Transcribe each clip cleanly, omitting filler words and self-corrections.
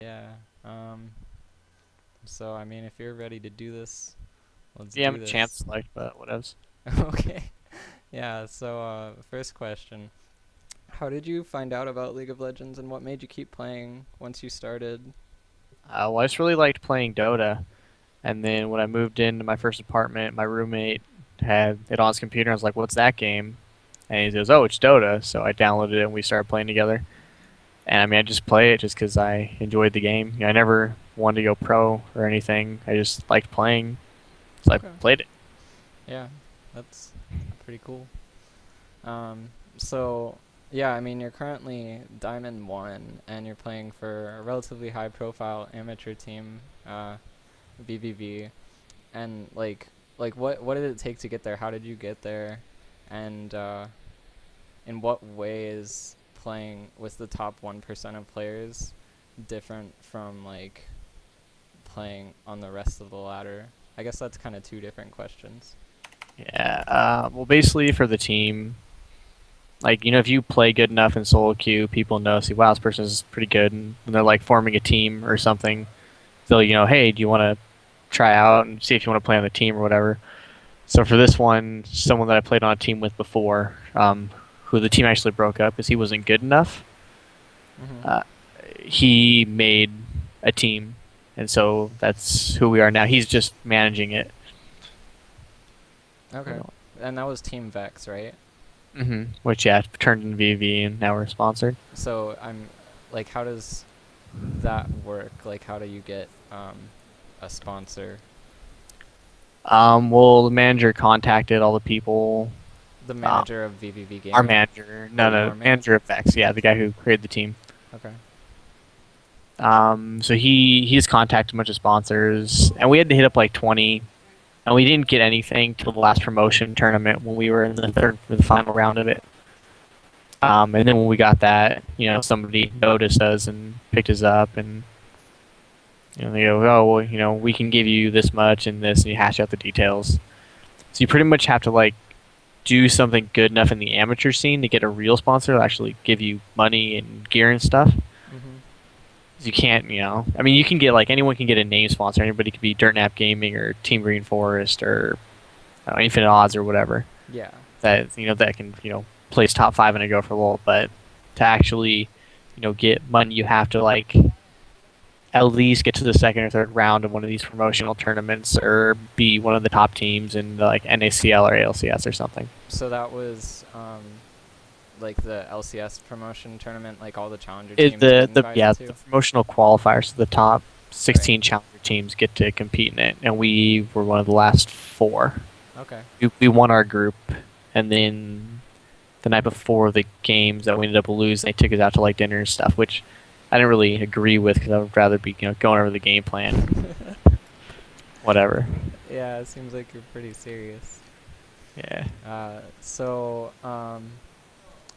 Yeah. Um, so, I mean, if you're ready to do this, let's Yeah, I'm do a this. chance like, but whatevs. Okay. Yeah, so, first question. How did you find out about League of Legends and what made you keep playing once you started? Well, I just really liked playing Dota, and then when I moved into my first apartment, my roommate had it on his computer. I was like, "What's that game?" And he goes, "Oh, it's Dota." So I downloaded it and we started playing together. And I mean, I just play it just because I enjoyed the game. I never wanted to go pro or anything. I just liked playing, so I Okay. played it. Yeah, that's pretty cool. So, yeah, I mean, you're currently Diamond 1, and you're playing for a relatively high-profile amateur team, vVv. And, what did it take to get there? How did you get there? And, in what way is playing with the top 1% of players different from, like, playing on the rest of the ladder? I guess that's kind of two different questions. Yeah. Well, basically for the team, like if you play good enough in solo queue, people know, see, wow, this person is pretty good, and when they're like forming a team or something, they'll, hey, do you want to try out and see if you want to play on the team or whatever. So for this one, someone that I played on a team with before, who the team actually broke up because he wasn't good enough, Mm-hmm. uh, he made a team, and so that's who we are now. He's just managing it. Okay. And that was Team Vex, right? Which, yeah, turned into vV, and now we're sponsored. So I'm like, how does that work? Like, how do you get a sponsor? Well, the manager contacted all the people. The Um, manager of vVv our Gaming? manager, Oh, no, no, your manager manager. of Vex, yeah, the guy who created the team. Okay. So he's contacted a bunch of sponsors, and we had to hit up like 20, and we didn't get anything till the last promotion tournament when we were in the final round of it. And then when we got that, somebody noticed us and picked us up, and they go, oh, well, we can give you this much and this, and you hash out the details. So you pretty much have to like do something good enough in the amateur scene to get a real sponsor to actually give you money and gear and stuff. Mm-hmm. You can't, I mean, you can get like anyone can get a name sponsor. Anybody could be Dirtnap Gaming or Team Green Forest or Infinite Odds or whatever. Yeah. That can place top five and a go for a little. But to actually get money, you have to like at least get to the second or third round of one of these promotional tournaments or be one of the top teams in like NACL or ALCS or something. So that was like the LCS promotion tournament, like all the challenger It, teams get the invited yeah to. the promotional qualifiers, so the top Right. 16 challenger teams get to compete in it, and we were one of the last four. Okay. We won our group, and then the night before the games that we ended up losing, they took us out to like dinner and stuff, which I didn't really agree with because I would rather be going over the game plan and whatever. Yeah, it seems like you're pretty serious. Yeah.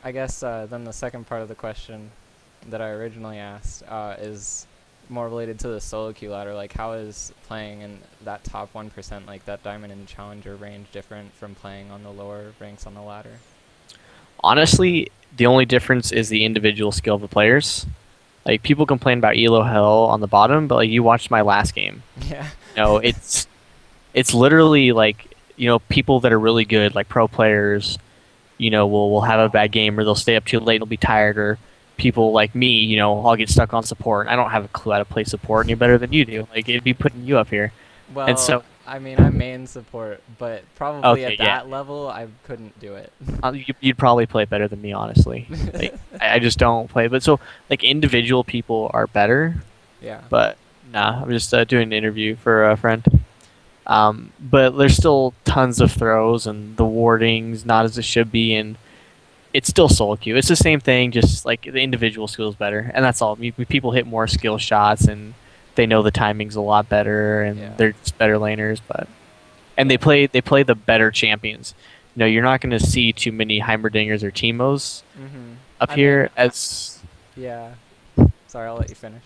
I guess then the second part of the question that I originally asked is more related to the solo queue ladder. Like, how is playing in that top 1%, like that diamond and challenger range, different from playing on the lower ranks on the ladder? Honestly, the only difference is the individual skill of the players. Like people complain about Elo Hell on the bottom, but like you watched my last game. Yeah. It's literally like people that are really good, like pro players, will have a bad game or they'll stay up too late and they'll be tired, or people like me, I'll get stuck on support. I don't have a clue how to play support any better than you do. Like it'd be putting you up here, and Well, so I mean, I'm main support, but probably okay, at yeah, that level, I couldn't do it. you'd probably play better than me, honestly. Like I just don't play, but so like individual people are better, Yeah. but nah, I'm just doing an interview for a friend. But there's still tons of throws and the warding's not as it should be, and it's still solo queue. It's the same thing, just like the individual skill is better, and that's all. People hit more skill shots, and they know the timing's a lot better, and Yeah. they're just better laners. But and Yeah. they play the better champions. You're not going to see too many Heimerdingers or Timos Mm-hmm. up I mean, here as yeah. Sorry, I'll let you finish.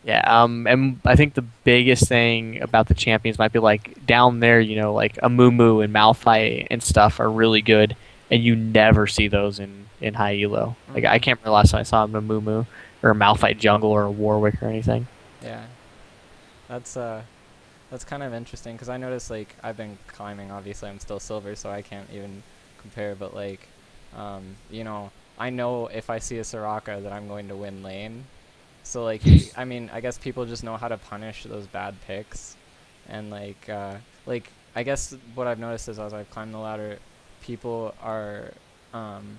yeah. And I think the biggest thing about the champions might be like down there, like a Mumu and Malphite and stuff are really good, and you never see those in high elo. Like I Mm-hmm. can't remember the last time I saw a Mumu or a Malphite jungle or a Warwick or anything. Yeah, that's that's kind of interesting because I noticed like I've been climbing. Obviously, I'm still silver, so I can't even compare. But like, you know, I know if I see a Soraka that I'm going to win lane. So like, I mean, I guess people just know how to punish those bad picks, and like I guess what I've noticed is as I've climbed the ladder, people are um,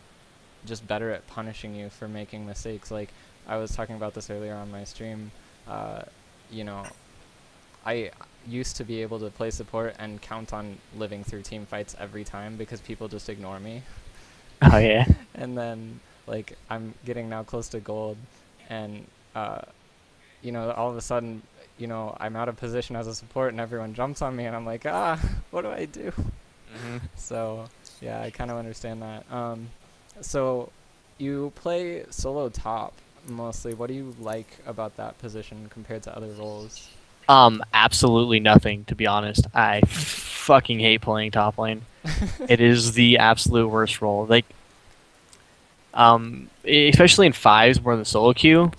just better at punishing you for making mistakes. Like I was talking about this earlier on my stream. Uh, you know, I used to be able to play support and count on living through team fights every time because people just ignore me. Oh yeah. And then like I'm getting now close to gold, and uh, you know, all of a sudden, you know, I'm out of position as a support and everyone jumps on me and I'm like, what do I do? Hmm. So yeah, I kind of understand that. So you play solo top mostly. What do you like about that position compared to other roles? Absolutely nothing, to be honest. I fucking hate playing top lane. It is the absolute worst role. Like, especially in fives more than solo queue.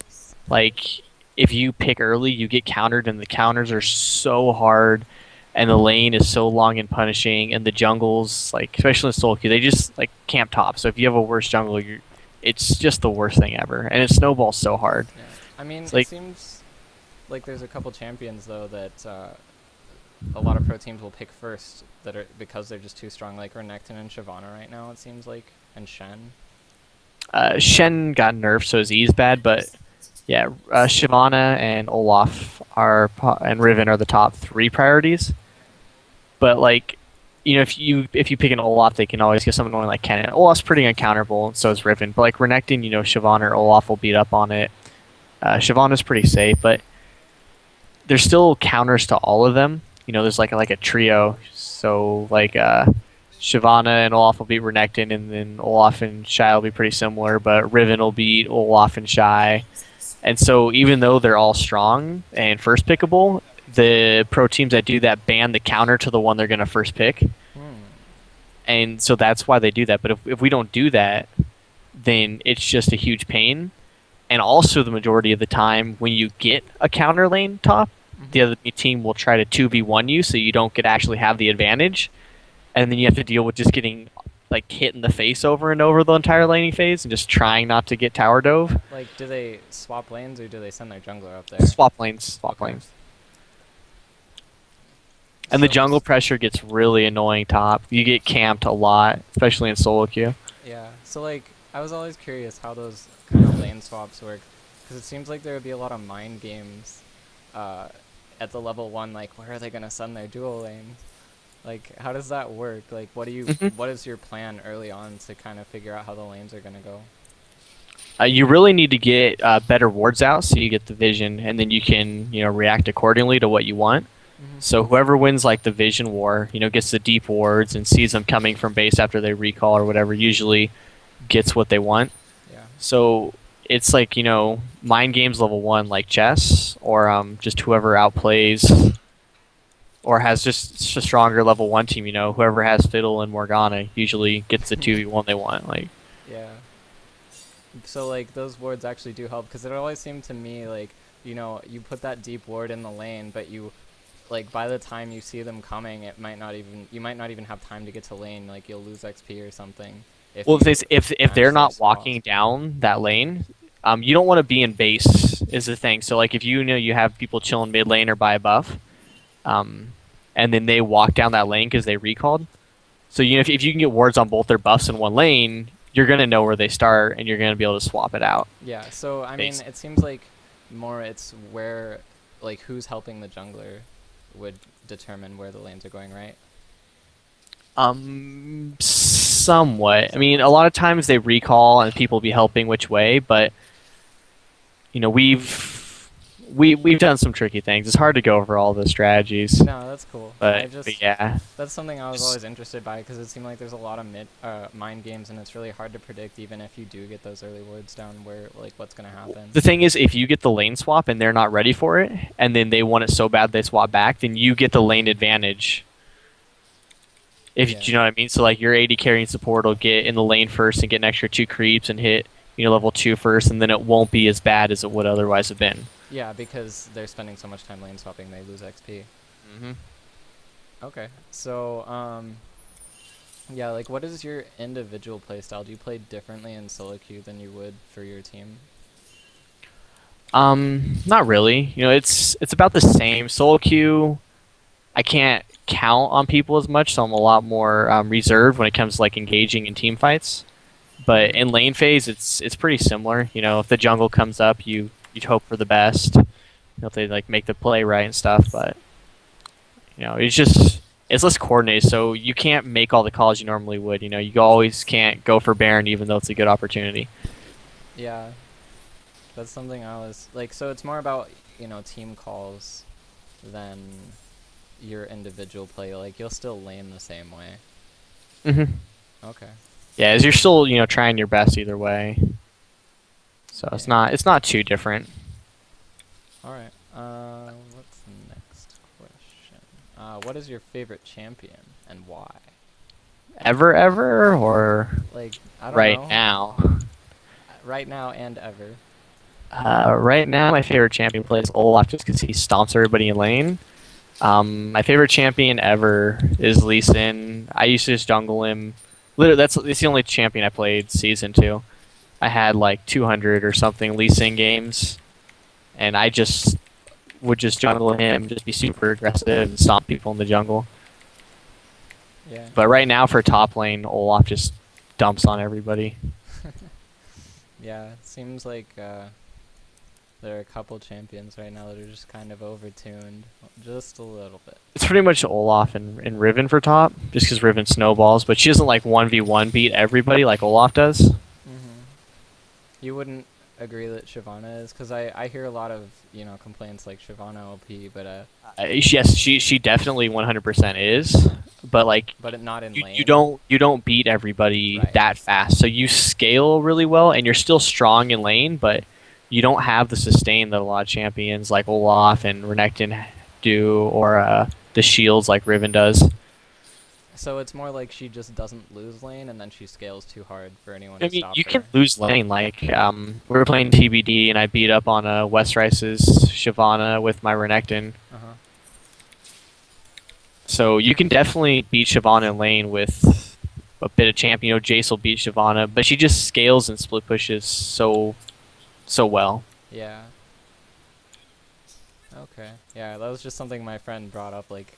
Like, if you pick early, you get countered, and the counters are so hard, and the lane is so long and punishing, and the jungles, like especially in solo queue, they just like camp top. So if you have a worse jungle, it's just the worst thing ever, and it snowballs so hard. Yeah. I mean, It's it like, seems like there's a couple champions though that a lot of pro teams will pick first that are because they're just too strong, like Renekton and Shyvana right now. It seems like, and Shen. Shen got nerfed, so his E's bad, but yeah, Shyvana and Olaf and Riven are the top three priorities. But like, if you pick an Olaf, they can always get someone going like Kennen. Olaf's pretty uncounterable, and so is Riven. But like Renekton, Shyvana or Olaf will beat up on it. Shyvana's pretty safe, but there's still counters to all of them. There's like a trio. So like Shyvana and Olaf will beat Renekton, and then Olaf and Shy will be pretty similar, but Riven will beat Olaf and Shy. And so even though they're all strong and first pickable, the pro teams that do that ban the counter to the one they're going to first pick. Hmm. And so that's why they do that. But if we don't do that, then it's just a huge pain. And also the majority of the time when you get a counter lane top, the other team will try to 2v1 you so you don't actually have the advantage. And then you have to deal with just getting like hit in the face over and over the entire laning phase and just trying not to get tower dove. Like, do they swap lanes or do they send their jungler up there? Swap lanes. Lanes. And the jungle pressure gets really annoying top. You get camped a lot, especially in solo queue. Yeah. So like, I was always curious how those kind of lane swaps work, because it seems like there would be a lot of mind games at the level 1. Like, where are they gonna send their dual lane? Like, how does that work? Like, what is your plan early on to kind of figure out how the lanes are gonna go? You really need to get better wards out so you get the vision, and then you can react accordingly to what you want. So whoever wins like the vision war, gets the deep wards and sees them coming from base after they recall or whatever, usually gets what they want. Yeah. So it's like mind games level 1 like chess, or just whoever outplays or has just a stronger level 1 team. Whoever has Fiddle and Morgana usually gets the 2v1 they want. Like, yeah. So like those wards actually do help, because it always seemed to me like you put that deep ward in the lane, but like by the time you see them coming, you might not even have time to get to lane. Like you'll lose XP or something. If they're not walking down that lane, you don't want to be in base is the thing. So like if you have people chilling mid lane or buy a buff, and then they walk down that lane because they recalled. So if you can get wards on both their buffs in one lane, you're gonna know where they start and you're gonna be able to swap it out. Yeah. So I mean, it seems like more it's where like who's helping the jungler would determine where the lanes are going, right? Somewhat. I mean, a lot of times they recall and people be helping which way, but we've done some tricky things. It's hard to go over all the strategies. No, that's cool. But yeah, that's something I was always interested by, because it seemed like there's a lot of mind games, and it's really hard to predict even if you do get those early wards down where like what's gonna happen. The thing is, if you get the lane swap and they're not ready for it, and then they want it so bad they swap back, then you get the lane advantage. You know what I mean? So like your AD carrying support will get in the lane first and get an extra 2 creeps and hit level 2 first, and then it won't be as bad as it would otherwise have been. Yeah, because they're spending so much time lane swapping, they lose XP. Hmm. Okay. So, yeah, like, what is your individual playstyle? Do you play differently in solo queue than you would for your team? Not really. It's about the same. Solo queue, I can't count on people as much, so I'm a lot more reserved when it comes to like engaging in team fights. But Mm-hmm. in lane phase, it's pretty similar. If the jungle comes up, you'd hope for the best. If they like make the play right and stuff, but it's less coordinated, so you can't make all the calls you normally would. You always can't go for Baron even though it's a good opportunity. Yeah, that's something I was like. So it's more about team calls than your individual play. Like you'll still lane the same way. Hmm. Okay. Yeah, as you're still trying your best either way, so it's Yeah. not too different. All right. What's the next question? What is your favorite champion and why? Ever or Like I don't right know. now? Right now and ever. Right now, my favorite champion plays Olaf just because he stomps everybody in lane. My favorite champion ever is Lee Sin. I used to just jungle him. Literally, it's the only champion I played season 2. I had like 200 or something Lee Sin games, and I just would just jungle him, just be super aggressive and stomp people in the jungle. Yeah. But right now, for top lane, Olaf just dumps on everybody. Yeah. Seems like there are a couple champions right now that are just kind of overtuned, just a little bit. It's pretty much Olaf and Riven for top, just because Riven snowballs, but she doesn't like 1v1 beat everybody like Olaf does. Mhm. You wouldn't agree that Shyvana is, because I hear a lot of complaints like Shyvana OP, Yes, she definitely 100% is, but like but not in you lane. don't beat everybody Right. that fast. So you scale really well, and you're still strong in lane, but you don't have the sustain that a lot of champions like Olaf and Renekton do, or the shields like Riven does. So it's more like she just doesn't lose lane, and then she scales too hard for anyone I to mean, stop you can her. lose lane. Like, we were playing TBD, and I beat up on West Rice's Shyvana with my Renekton. Uh huh. So you can definitely beat Shyvana in lane with a bit of champ. Jace will beat Shyvana, but she just scales and split pushes so well. Yeah. Okay. Yeah, that was just something my friend brought up like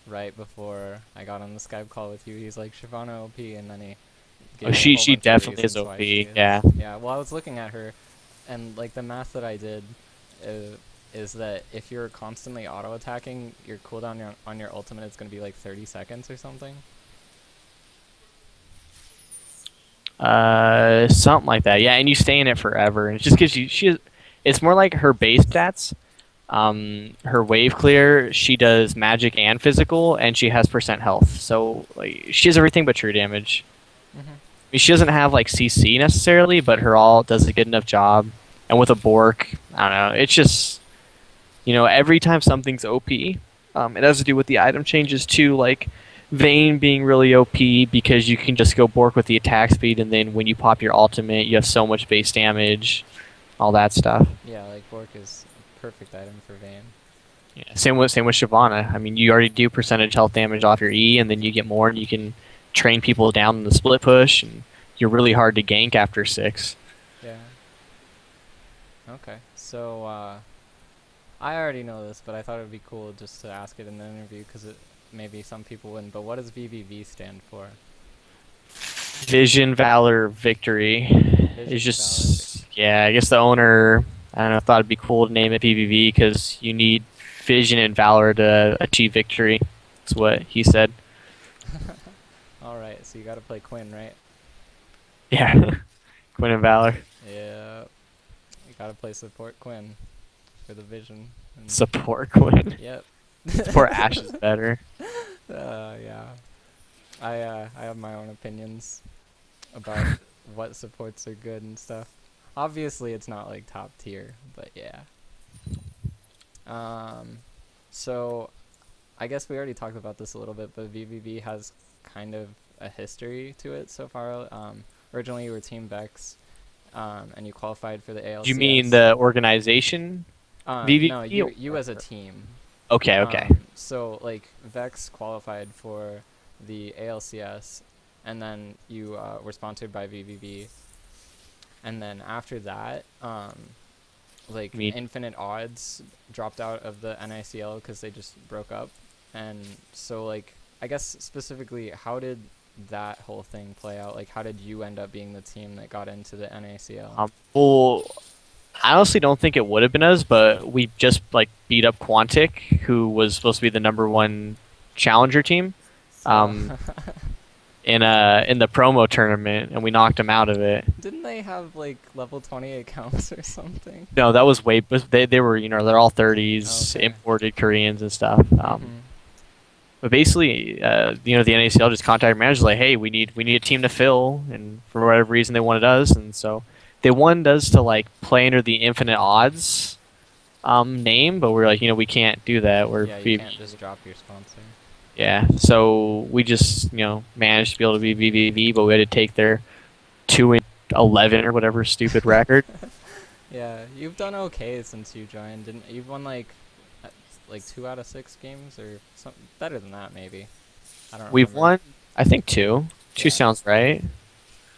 right before I got on the Skype call with you. He's like Shyvana OP, and then he Oh, gave me a whole she bunch of definitely is reasons why she OP. is. Yeah. Yeah. Well, I was looking at her, and like the math that I did, is that if you're constantly auto attacking, your cooldown on your ultimate is gonna be like 30 seconds or something. Something like that. Yeah, and you stay in it forever, and it's just because it's more like her base stats. Her wave clear, she does magic and physical, and she has percent health. So like she has everything but true damage. Mhm. I mean, she doesn't have like CC necessarily, but her all does a good enough job. And with a Bork, I don't know. It's just every time something's OP, it has to do with the item changes too. Like Vayne being really OP because you can just go Bork with the attack speed, and then when you pop your ultimate, you have so much base damage, all that stuff. Yeah, like Bork is a perfect item for Vayne. Yeah, same with Shyvana. I mean, you already do percentage health damage off your E, and then you get more, and you can train people down in the split push, and you're really hard to gank after 6. Yeah. Okay. So I already know this, but I thought it would be cool just to ask it in the interview because maybe some people wouldn't. But what does vVv stand for? Vision, Valor, Victory. Vision, It's Valor, just, yeah, I guess the owner, I don't know, thought it'd be cool to name it VVV because you need Vision and Valor to achieve victory. That's what he said. All right, so you got to play Quinn, right? Yeah, Quinn and Valor. Yeah. You got to play support Quinn for the Vision. And Support Quinn. yep. Support Ash is better. Yeah. I have my own opinions about what supports are good and stuff. Obviously, it's not like top tier, but yeah. So I guess we already talked about this a little bit, but vVv has kind of a history to it so far. Originally, you were Team Vex, and you qualified for the ALCS. You mean the organization? No, VVV? you as a team. Okay, okay. So like Vex qualified for the ALCS, and then you were sponsored by vVv, and then after that, like I mean, Infinite Odds dropped out of the NICL because they just broke up, and so like I guess specifically, how did that whole thing play out? Like, how did you end up being the team that got into the NACL? well, I honestly don't think it would have been us, but we just like beat up Quantic, who was supposed to be the #1 challenger team, um, Oh. in the promo tournament, and we knocked them out of it. Didn't they have like level 20 accounts or something? No, that was way. But they were they're all 30s, Okay. imported Koreans and stuff. But basically, the NACL just contacted managers like, hey, we need a team to fill, and for whatever reason they wanted us, and so they wanted us to like play under the Infinite Odds name, but we're like, we can't do that. Yeah, you can't just drop your sponsor. Yeah, so we just managed to be able to be vVv, but we had to take their 2-11 or whatever stupid record. Yeah, you've done okay since you joined. Didn't you've won like 2 out of 6 games or something better than that maybe. I don't We've remember. won, I think 2. 2 Yeah. sounds right.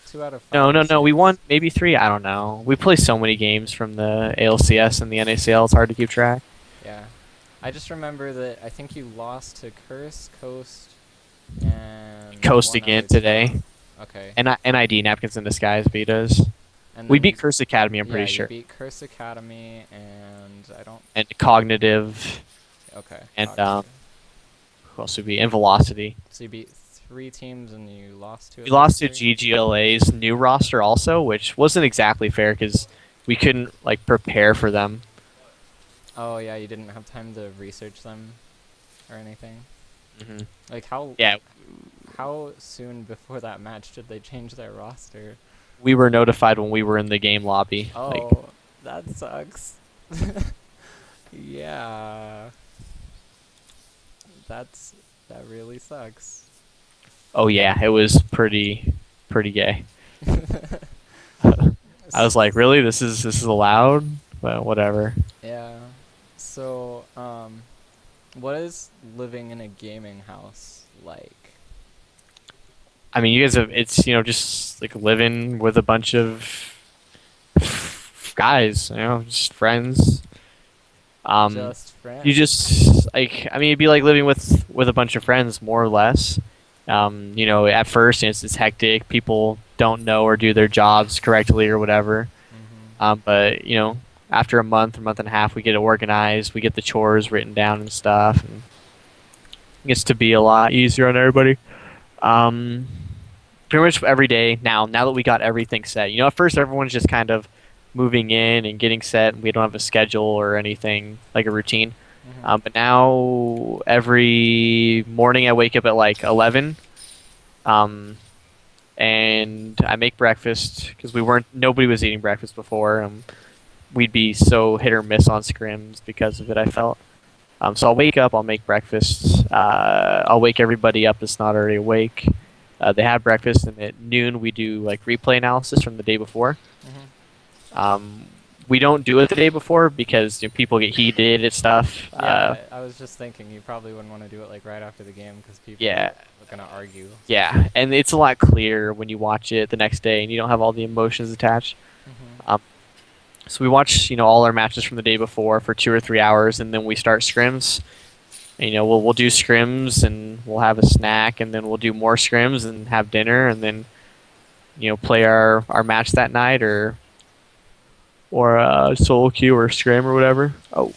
2 out of 5. No. We won maybe 3. I don't know. We play so many games from the ALCS and the NACL. It's hard to keep track. Yeah. I just remember that I think you lost to Curse, Coast, and Coast one again other today. team. Okay. And NID, Napkins in Disguise, beat us. And We then beat Curse Academy, I'm pretty you sure. beat Curse Academy and I don't. And Cognitive. Okay. And Cognitive. who else would be? And Velocity. So you beat 3 teams and you lost to. We lost to GGLA's new roster also, which wasn't exactly fair because we couldn't like prepare for them. Oh yeah, you didn't have time to research them, or anything. Hmm Like how? Yeah, How soon before that match did they change their roster? we were notified when we were in the game lobby. Oh, Like, that sucks. Yeah. That really sucks. oh yeah, it was pretty gay. I was like, really? This is allowed? Well, whatever. Yeah. So, what is living in a gaming house like? I mean, you guys have it's just like living with a bunch of guys, just friends. Just friends. You just like I mean, it'd be like living with a bunch of friends, more or less. At first it's hectic. People don't know or do their jobs correctly or whatever. But after a month and a half, we get it organized. We get the chores written down and stuff, and it gets to be a lot easier on everybody. Pretty much every day now that we got everything set. At first everyone's just kind of moving in and getting set, and we don't have a schedule or anything like a routine. But now every morning I wake up at like 11, and I make breakfast because nobody was eating breakfast before. We'd be so hit or miss on scrims because of it, I felt. So I'll wake up, I'll make breakfast, I'll wake everybody up that's not already awake. They have breakfast, and at noon we do like replay analysis from the day before. We don't do it the day before because people get heated and stuff. Yeah, I was just thinking you probably wouldn't want to do it like right after the game because people are gonna argue. Yeah, and it's a lot clearer when you watch it the next day and you don't have all the emotions attached. So we watch, all our matches from the day before for 2 or 3 hours, and then we start scrims. And, we'll do scrims, and we'll have a snack, and then we'll do more scrims and have dinner, and then, play our match that night or solo queue or scrim or whatever. Oh,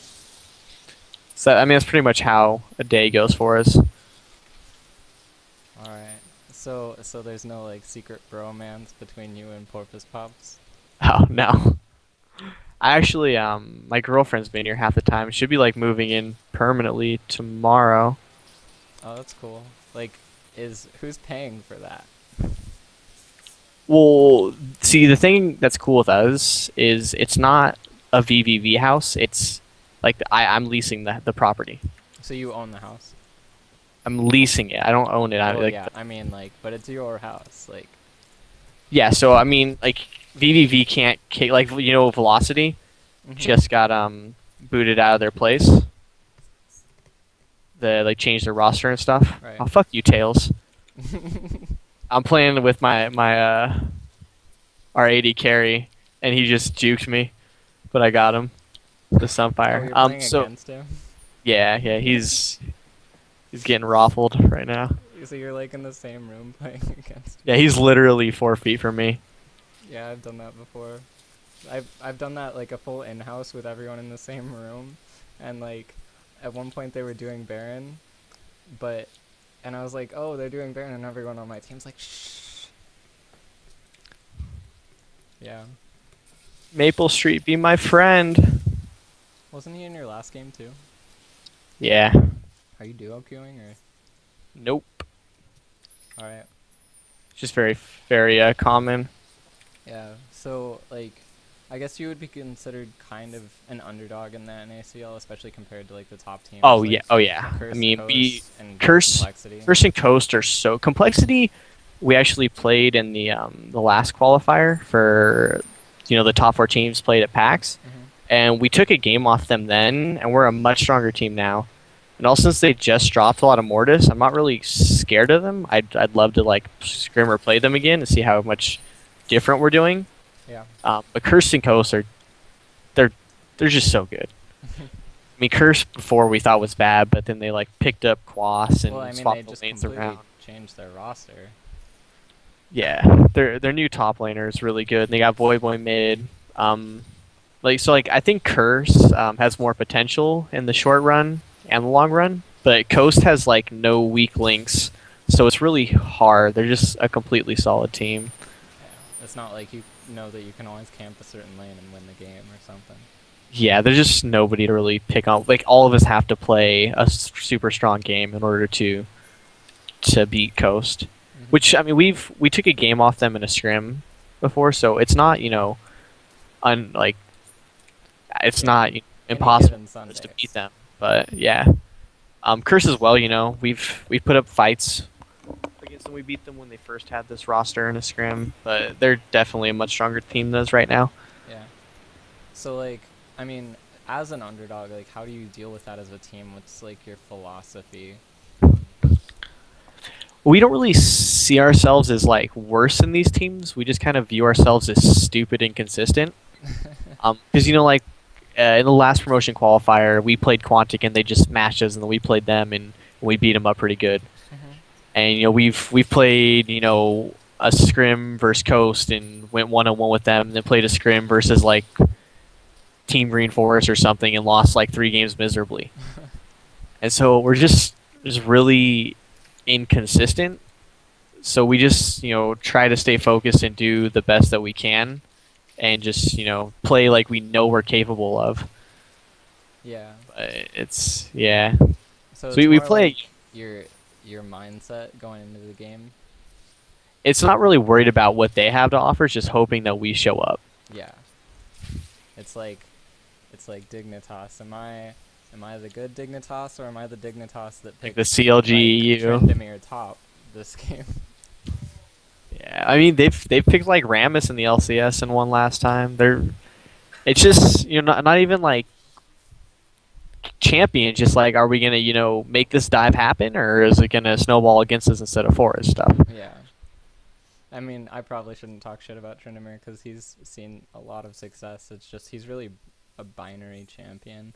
so I mean that's pretty much how a day goes for us. All right. So there's no like secret bromance between you and Porpoise Pops? Oh no. I actually, my girlfriend's been here half the time. She'll be like moving in permanently tomorrow. Oh, that's cool. Like, who's paying for that? Well, see, the thing that's cool with us is it's not a vVv house. It's like I'm leasing the property. So you own the house? I'm leasing it. I don't own it. Yeah. I mean, but it's your house. Like. Yeah. So I mean, like vVv can't like Velocity just got booted out of their place. They like changed their roster and stuff. Right. Oh, fuck you, Tails. I'm playing with my R80 carry, and he just juked me, but I got him. The Oh, Sunfire. you're playing So against him? yeah, he's getting raffled right now. So you're like in the same room playing against him? Yeah, he's literally 4 feet from me. Yeah, I've done that before. I've done that like a full in-house with everyone in the same room, and like at one point they were doing Baron, and I was like, oh, they're doing Baron, and everyone on my team's like, shh. Yeah. Maple Street, be my friend. Wasn't he in your last game too? Yeah. Are you duo queuing or? Nope. All right. Just very, very common. Yeah. So like, I guess you would be considered kind of an underdog in the NACL, especially compared to like the top teams. Oh like yeah, oh yeah. Curse, I mean, Coast, and Curse Complexity. and Coast are so Complexity. We actually played in the last qualifier for, the top 4 teams played at PAX, and we took a game off them then, and we're a much stronger team now. And also since they just dropped a lot of Mortis, I'm not really scared of them. I'd love to like scrim or play them again and see how much different we're doing. Yeah. But Curse and Coast they're just so good. I mean, Curse before we thought was bad, but then they like picked up Quas and Well, I mean, they swapped the just lanes completely around. changed their roster. Yeah, their new top laner is really good. And they got Boy mid. I think Curse has more potential in the short run and the long run, but Coast has like no weak links, so it's really hard. They're just a completely solid team. Yeah. It's not like you know that you can always camp a certain lane and win the game or something. Yeah, there's just nobody to really pick on. Like all of us have to play a super strong game in order to beat Coast. Which I mean, we took a game off them in a scrim before, so it's not it's not impossible to beat them. But yeah, Curse as well. We've put up fights against them. We beat them when they first had this roster in a scrim, but they're definitely a much stronger team than us right now. Yeah. So like, I mean, as an underdog, like, how do you deal with that as a team? What's like your philosophy? We don't really see ourselves as like worse than these teams. We just kind of view ourselves as stupid and consistent. Because in the last promotion qualifier, we played Quantic and they just matched us, and then we played them and we beat them up pretty good. And we've played a scrim versus Coast and went 1-on-1 with them, and then played a scrim versus like Team Green Forest or something and lost like 3 games miserably. And so we're just really inconsistent, so we just try to stay focused and do the best that we can, and just play like we know we're capable of. Yeah. It's yeah. So we play like your mindset going into the game. It's not really worried about what they have to offer, it's just hoping that we show up. Yeah. It's like Dignitas. Am I the good Dignitas, or am I the Dignitas that picked Like the CLG like, Trendemir top this game? Yeah, I mean they've picked like Rammus in the LCS and won last time. It's just not even like champion. Just like, are we gonna make this dive happen, or is it gonna snowball against us instead of for us stuff? Yeah. I mean, I probably shouldn't talk shit about Trendemir because he's seen a lot of success. It's just he's really a binary champion.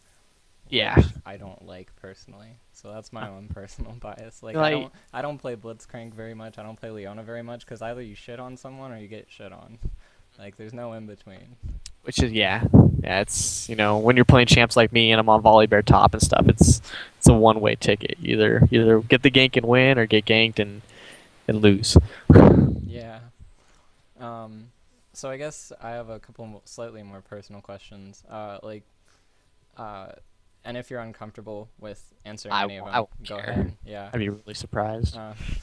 Yeah. Which I don't like personally. So that's my own personal bias. Like I don't play Blitzcrank very much. I don't play Leona very much because either you shit on someone or you get shit on. Like there's no in between. Which is it's when you're playing champs like me and I'm on Volibear top and stuff, it's a one-way ticket. Either get the gank and win, or get ganked and lose. Yeah. So I guess I have a couple slightly more personal questions. And if you're uncomfortable with answering any of them, go ahead. Yeah. I'd be really surprised.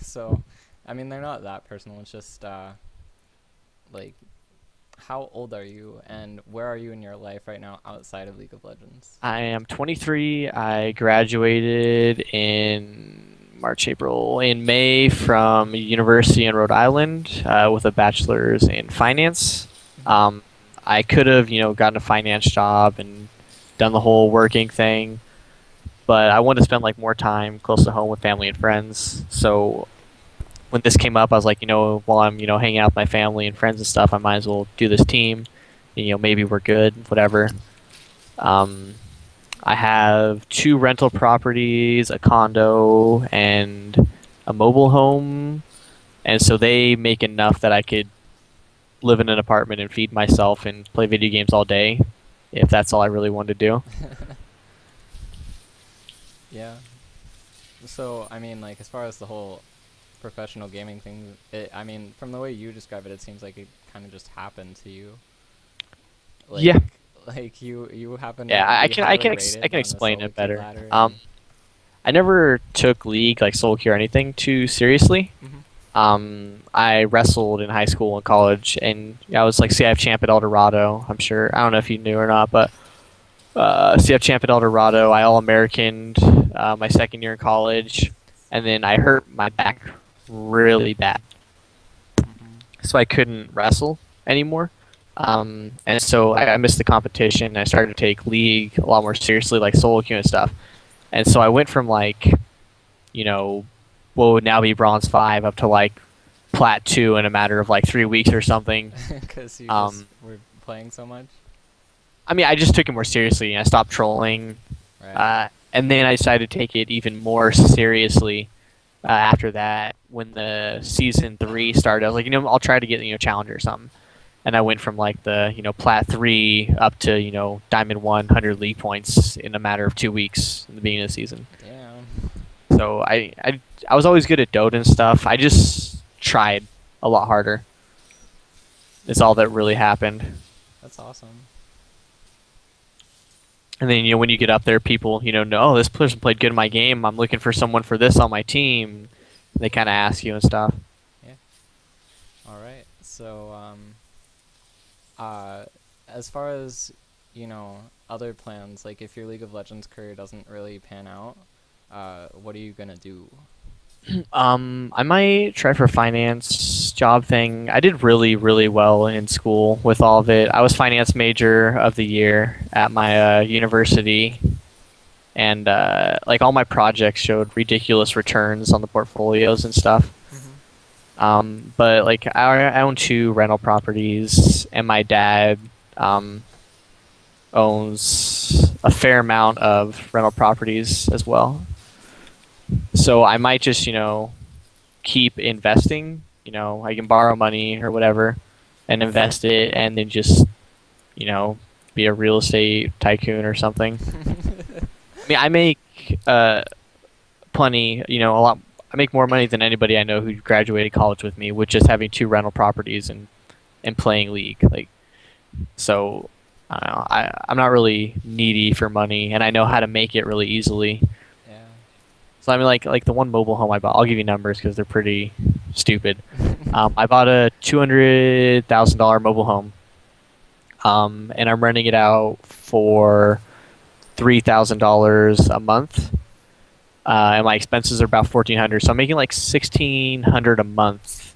So, I mean, they're not that personal. It's just, like, how old are you, and where are you in your life right now outside of League of Legends? I am 23. I graduated in in May from a university in Rhode Island with a bachelor's in finance. I could have, gotten a finance job and done the whole working thing, but I wanted to spend like more time close to home with family and friends. So when this came up, I was like, while I'm hanging out with my family and friends and stuff, I might as well do this team. And, maybe we're good, whatever. Um, I have 2 rental properties, a condo, and a mobile home, and so they make enough that I could live in an apartment and feed myself and play video games all day, if that's all I really wanted to do. Yeah. So, I mean, like, as far as the whole professional gaming thing, I mean, from the way you describe it, it seems like it kind of just happened to you. Like, Yeah. Like you happen to Yeah, I be can highly I can rated I can on the explain solo it queue better. ladder. I never took League like solo queue or anything too seriously. Mhm. I wrestled in high school and college, and I was like CIF champ at El Dorado. I'm sure, I don't know if you knew or not, but CF champ at El Dorado. I All Americaned my second year in college, and then I hurt my back really bad, Mhm. so I couldn't wrestle anymore. And so I missed the competition. I started to take League a lot more seriously, like solo queue and stuff. And so I went from like, what would now be bronze 5 up to like plat 2 in a matter of like 3 weeks or something. Because you just Um, were playing so much. I mean, I just took it more seriously. I stopped trolling, Right. and then I decided to take it even more seriously after that. When the season 3 started, I was like, I'll try to get challenger or something. And I went from like the plat 3 up to diamond 100 league points in a matter of 2 weeks in the beginning of the season. Damn. So I was always good at Dota and stuff. I just tried a lot harder. It's all that really happened. That's awesome. And then when you get up there, people know, oh, this person played good in my game. I'm looking for someone for this on my team. They kind of ask you and stuff. Yeah. All right. So as far as other plans, like if your League of Legends career doesn't really pan out, what are you gonna do? I might try for a finance job thing. I did really, really well in school with all of it. I was finance major of the year at my university, and like all my projects showed ridiculous returns on the portfolios and stuff. But like I own 2 rental properties, and my dad owns a fair amount of rental properties as well. So I might just, keep investing. I can borrow money or whatever and invest it, and then just, be a real estate tycoon or something. I mean, I make plenty, a lot. I make more money than anybody I know who graduated college with me, with just having 2 rental properties and playing League. Like, so I don't know. I'm not really needy for money, and I know how to make it really easily. Yeah. So I mean, like the one mobile home I bought. I'll give you numbers because they're pretty stupid. I bought a $200,000 mobile home, and I'm renting it out for $3,000 a month. And my expenses are about $1,400, so I'm making like $1,600 a month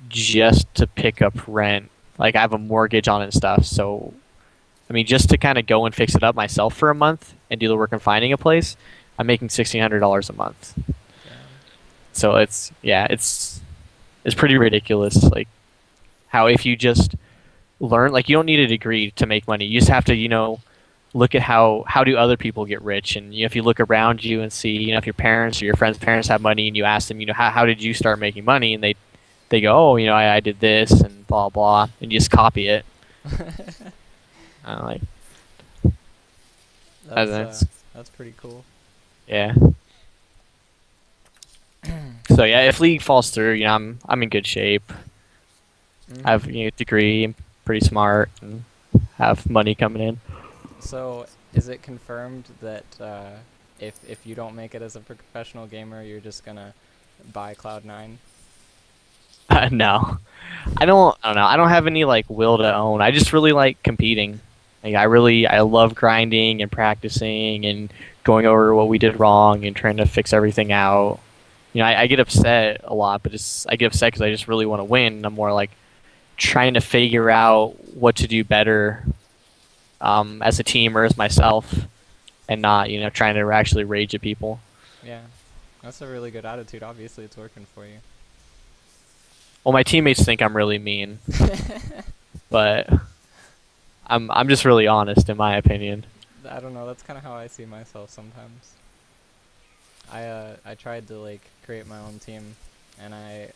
just to pick up rent. Like I have a mortgage on it and stuff, so I mean, just to kind of go and fix it up myself for a month and do the work in finding a place, I'm making $1,600 a month. Damn. So it's pretty ridiculous. Like how if you just learn, like you don't need a degree to make money. You just have to look at how do other people get rich, and if you look around you and see if your parents or your friends' parents have money, and you ask them how did you start making money, and they go, oh, I did this and blah blah, and you just copy it. Like That's pretty cool. yeah. So yeah, if League falls through, I'm in good shape. Mhm. I have a degree, I'm pretty smart, and have money coming in. So, is it confirmed that if you don't make it as a professional gamer, you're just gonna buy Cloud9? No, I don't know. I don't have any like will to own. I just really like competing. Like I love grinding and practicing and going over what we did wrong and trying to fix everything out. I get upset a lot, but I get upset because I just really want to win. I'm more like trying to figure out what to do better as a team or as myself, and not trying to actually rage at people. Yeah, that's a really good attitude. Obviously, it's working for you. Well, my teammates think I'm really mean, but I'm just really honest in my opinion. I don't know. That's kind of how I see myself sometimes. I tried to like create my own team, and I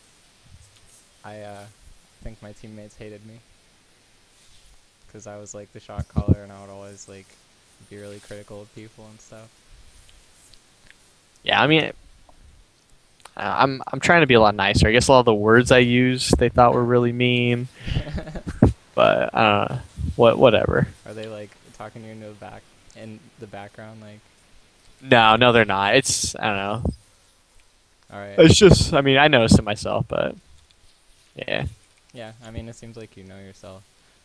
think my teammates hated me because I was like the shot caller, and I would always like be really critical of people and stuff. Yeah, I mean, I'm trying to be a lot nicer. I guess a lot of the words I used they thought were really mean, but whatever. Are they like talking you into the back in the background? Like, No, they're not. I don't know. all right. It's just, I mean, I noticed it myself, but yeah. Yeah, I mean, it seems like you know yourself.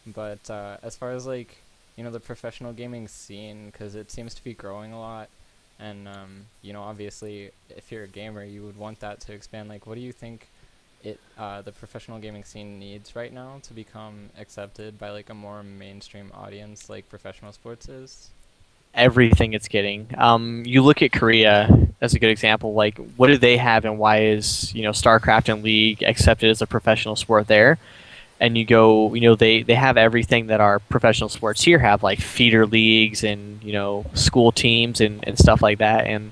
But as far as like, the professional gaming scene, because it seems to be growing a lot, and obviously, if you're a gamer, you would want that to expand. Like, what do you think the professional gaming scene needs right now to become accepted by like a more mainstream audience, like professional sports is? Everything it's getting. You look at Korea as a good example. Like, what do they have, and why is StarCraft and League accepted as a professional sport there? And you go, they have everything that our professional sports here have, like feeder leagues and school teams and stuff like that. And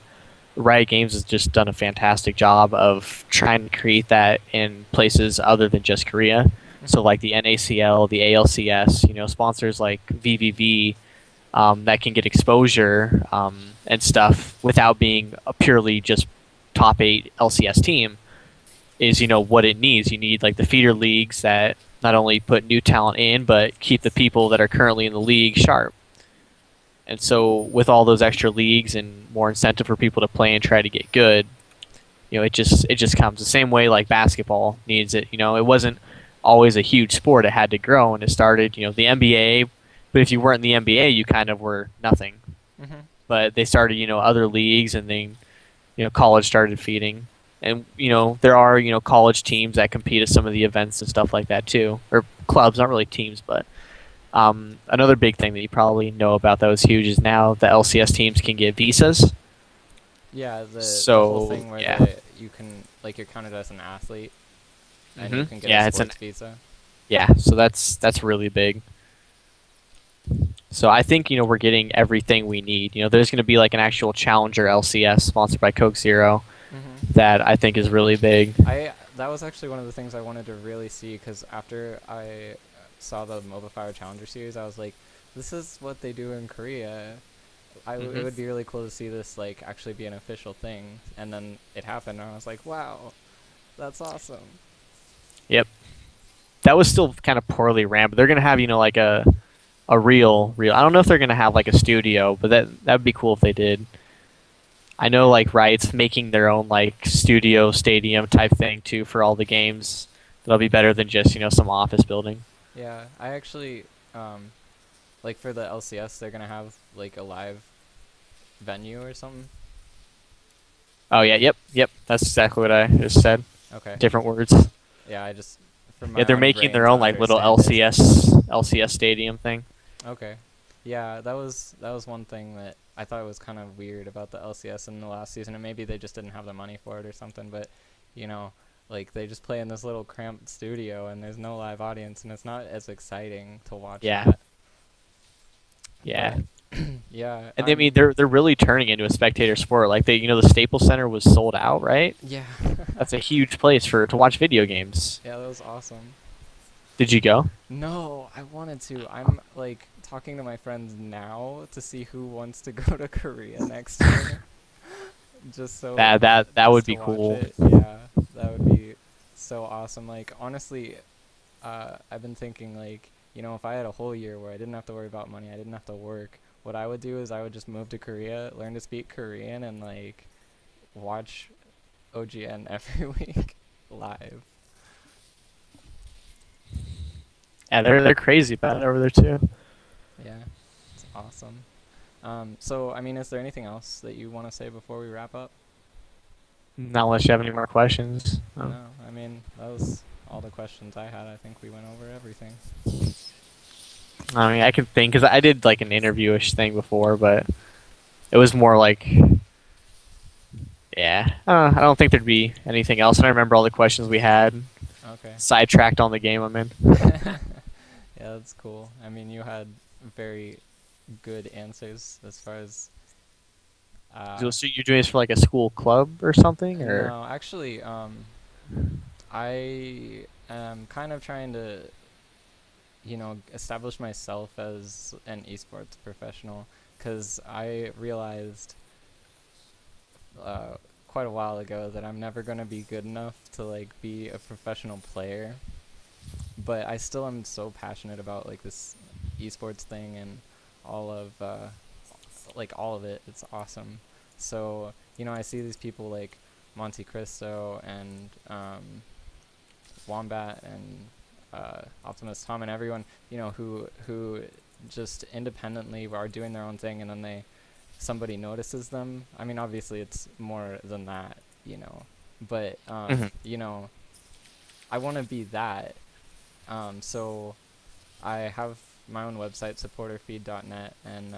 Riot Games has just done a fantastic job of trying to create that in places other than just Korea. So like the NACL, the ALCS, sponsors like vVv that can get exposure and stuff without being a purely just top 8 LCS team is what it needs. You need like the feeder leagues that not only put new talent in but keep the people that are currently in the league sharp. And so with all those extra leagues and more incentive for people to play and try to get good, it just comes the same way like basketball needs it. It wasn't always a huge sport. It had to grow, and it started, the NBA. But if you weren't in the NBA, you kind of were nothing. Mm-hmm. But they started, other leagues, and then, college started feeding. And, there are, college teams that compete at some of the events and stuff like that too. Or clubs, not really teams, but another big thing that you probably know about that was huge is now the LCS teams can get visas. Yeah, the whole So, thing where yeah. you can like you're counted as an athlete and Mhm. you can get Yeah, a it's sports visa. yeah, so that's really big. So I think, we're getting everything we need. There's going to be like an actual Challenger LCS sponsored by Coke Zero Mm-hmm. that I think is really big. That was actually one of the things I wanted to really see, because after I saw the Mobile Fire Challenger series, I was like, this is what they do in Korea. It would be really cool to see this like actually be an official thing, and then it happened, and I was like, wow, that's awesome. Yep. That was still kind of poorly ran, but they're going to have, like a real. I don't know if they're going to have like a studio, but that'd be cool if they did. I know like Riot's making their own like studio stadium type thing too for all the games. That'll be better than just, some office building. Yeah, I actually like for the LCS, they're gonna have like a live venue or something. Oh yeah, yep. That's exactly what I just said. Okay. Different words. Yeah, I just for my Yeah, they're own making brain their to own like little understand LCS stadium thing. Okay. Yeah, that was one thing that I thought was kind of weird about the LCS in the last season, and maybe they just didn't have the money for it or something. But like they just play in this little cramped studio, and there's no live audience, and it's not as exciting to watch Yeah. that. Yeah. But, yeah. And I mean they're really turning into a spectator sport. Like the Staples Center was sold out, right? Yeah. That's a huge place to watch video games. Yeah, that was awesome. Did you go? No, I wanted to. I'm like talking to my friends now to see who wants to go to Korea next year. Just so That would just be to watch cool. it. Yeah, that would be so awesome. Like honestly, I've been thinking like, if I had a whole year where I didn't have to worry about money, I didn't have to work, what I would do is I would just move to Korea, learn to speak Korean, and like watch OGN every week live. Yeah, they're crazy about it over there too. Yeah, it's awesome. So I mean, is there anything else that you want to say before we wrap up? Not unless you have any more questions. Oh. No, I mean, that was all the questions I had. I think we went over everything. I mean, I can think because I did like an interviewish thing before, but it was more like, yeah, I don't think there'd be anything else. And I remember all the questions we had. Okay. Sidetracked on the game I'm in. Yeah, that's cool. I mean, you had very good answers as far as So you're doing this for like a school club or something, or? no, actually, I am kind of trying to, establish myself as an esports professional because I realized uh, quite a while ago that I'm never gonna be good enough to like be a professional player. But I still am so passionate about like this esports thing and all of like all of it. It's awesome. So I see these people like Monte Cristo and Wombat and Optimus Tom and everyone who just independently are doing their own thing, and then somebody notices them. I mean, obviously it's more than that, but Mhm. I want to be that. So I have my own website, supporterfeed.net, and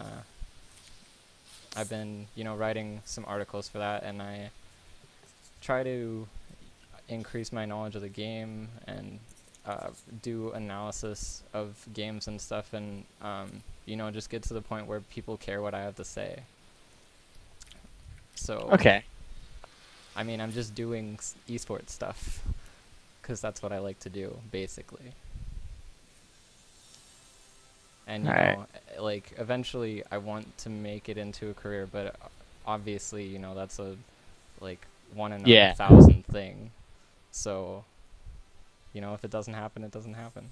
I've been writing some articles for that, and I try to increase my knowledge of the game and do analysis of games and stuff, and just get to the point where people care what I have to say. So Okay. I mean, I'm just doing esports stuff because that's what I like to do, basically. And All right. like eventually I want to make it into a career, but obviously that's a like one in a Yeah. thousand thing. So if it doesn't happen, it doesn't happen.